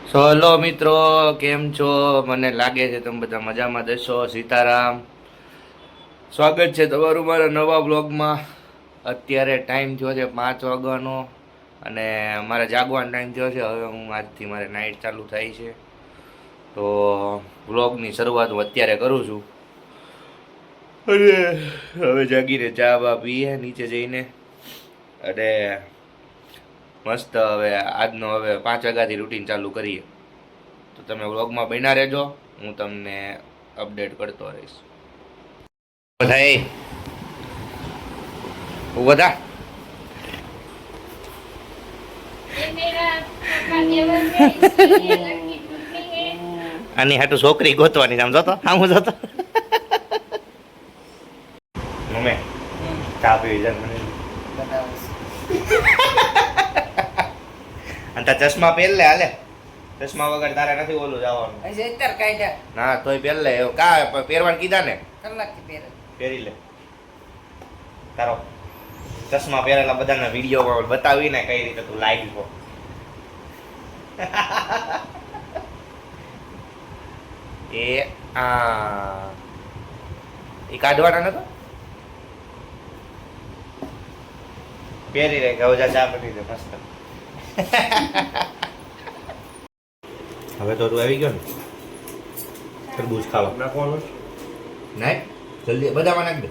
So hello મિત્રો, કેમ છો? મને લાગે છે તમે બધા મજામાં જશો. સીતારામ, સ્વાગત છે તમારું મારા નવા બ્લોગમાં. અત્યારે ટાઈમ થયો છે 5 વાગ્યાનો અને મારે જાગવાનો ટાઈમ થયો છે. હવે હું આજથી મારે નાઇટ ચાલુ થાય છે, તો બ્લોગની શરૂઆત હું અત્યારે કરું છું. અને હવે જાગીને ચા બા પીએ નીચે જઈને, અને મસ્ત હવે આજનો હવે 5 વાગ્યાથી રૂટીન ચાલુ કરીએ. તો તમે વ્લોગમાં બન્યા રહેજો, હું તમને અપડેટ કરતો રહીશ. બધા બધા આની હાટુ છોકરી ગોતવાની, આમ જોતો આમ જોતો મમ્મી ચા પીવી છે મને. અને તાર ચશ્મા પહેર લે, હાલે. ચશ્મા વગર તારે નથી ઓલું જવાનું. ના તોય પહેર લે. કા પહેરવાનું કીધા ને, પહેરી લે. તારો ચશ્મા પહેરેલા બધાના વિડીયો બતાવીને કઈ રીતે તું લાઈવ છો. એ આ એ કાઢવાના નતો, પહેરી રે ગવજા ચા પડી દે મસ્ત. હવે તો તું આવી ગયો ને, તરબૂચ ખાવા નાખવાનું. નાખ જલ્દી, બધામાં નાખ દે.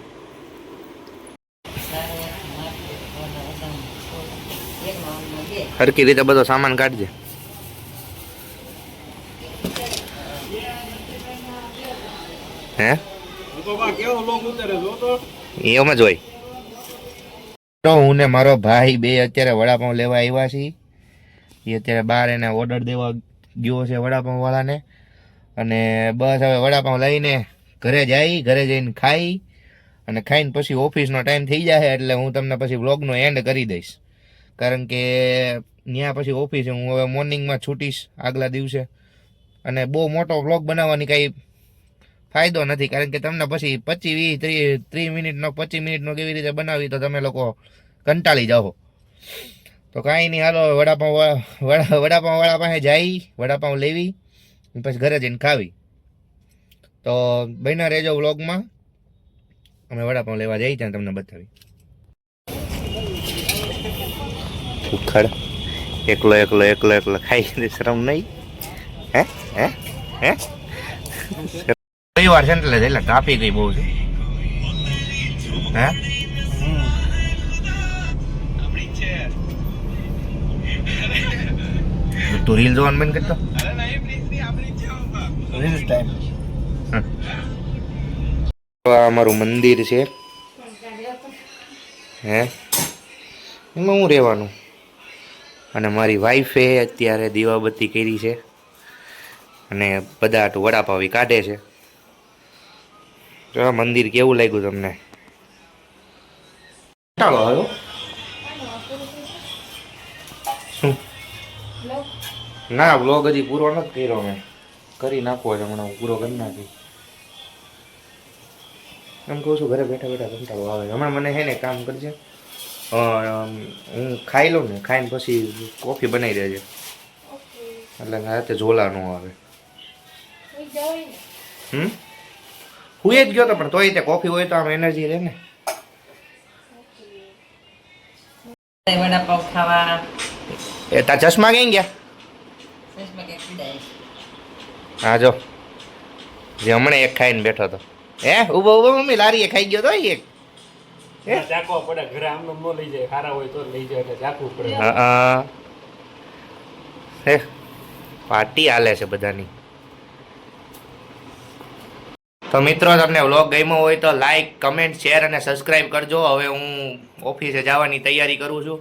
હરકી રીતે બધો સામાન કાઢજે. હે એમ જ હોય. હું ને મારો ભાઈ બે અત્યારે વડાપાઉં લેવા આવ્યા છીએ. એ અત્યારે બહાર એને ઓર્ડર દેવા ગયો છે વડાપાઉં વાળાને. અને બસ હવે વડાપાઉં લઈને ઘરે જઈને ખાઈ, અને ખાઈને પછી ઓફિસનો ટાઈમ થઈ જાય એટલે હું તમને પછી વ્લોગનો એન્ડ કરી દઈશ. કારણ કે ત્યાં પછી ઓફિસે હું હવે મોર્નિંગમાં છૂટીશ આગલા દિવસે, અને બહુ મોટો વ્લોગ બનાવવાની કાંઈ ફાયદો નથી. કારણ કે તમને પછી 25-30 મિનિટનો 25 મિનિટનો કેવી રીતે બનાવી તો તમે લોકો કંટાળી જાઓ. તો કાંઈ નહીં, હાલો વડાપાઉં વાળા પાસે જઈ વડાપાઉં લેવી, પછી ઘરે જઈને ખાવી. તો બન્યા રહેજો વ્લોગમાં. અમે વડાપાઉં લેવા જઈએ ત્યાં તમને બતાવી. ઉખડ એકલો ખાઈ શરમ નહીં? હે હે હે રવિવાર છે ને એટલે ટ્રાફિક બહુ છે. હે તું રીલ જોવાનું બંધ કરતો. અમારું મંદિર છે. હે એમાં હું રહેવાનું. અને મારી વાઈફે અત્યારે દીવાબત્તી કરી છે, અને બધા વડાપાવી કાઢે છે. તો મંદિર કેવું લાગ્યું તમને? ચાલો આવ્યો શું? ના, વ્લોગ હજી પૂરો નથી કર્યો. મેં કરી નાખવો છે હમણાં, પૂરો કરી નાખી. એમ કહું છું ઘરે બેઠા બેઠા કંટાળો આવે. હમણાં મને હે ને કામ કરજે, હું ખાઈ લઉં ને, ખાઈને પછી કોફી બનાવી દેજે, એટલે રાતે ઝોલા ન આવે. હુઈ જ ગયો તો, પણ તોય તે કોફી હોય તો આમ એનર્જી રહે ને. વડાપાવ ખાવા. એ તાર ચશ્મા કઈ ગયા? હા જો, જે હમણાં એક ખાઈને બેઠો હતો. હે ઉભો મમ્મી લારી એ ખાઈ ગયો તો એક. જાકવા પડે ઘરે, આમ ન લઈ જાય, સારા હોય તો લઈ જાય, એટલે જાકવું પડે. હા હે પાર્ટી હાલે છે બધાની. તો મિત્રો, તમને વ્લોગ ગમ્યો હોય તો લાઈક, કમેન્ટ, શેર અને સબસ્ક્રાઈબ કરજો. હવે હું ઓફિસે જવાની તૈયારી કરું છું.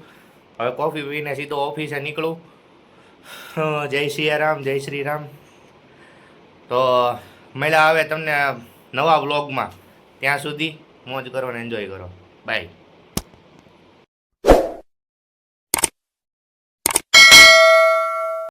હવે કોફી પીને સીધો ઓફિસે નીકળું. જય સિયારામ, જય શ્રી રામ. તો મળ્યા હવે તમને નવા વ્લોગમાં. ત્યાં સુધી મોજ કરો અને એન્જોય કરો. બાય.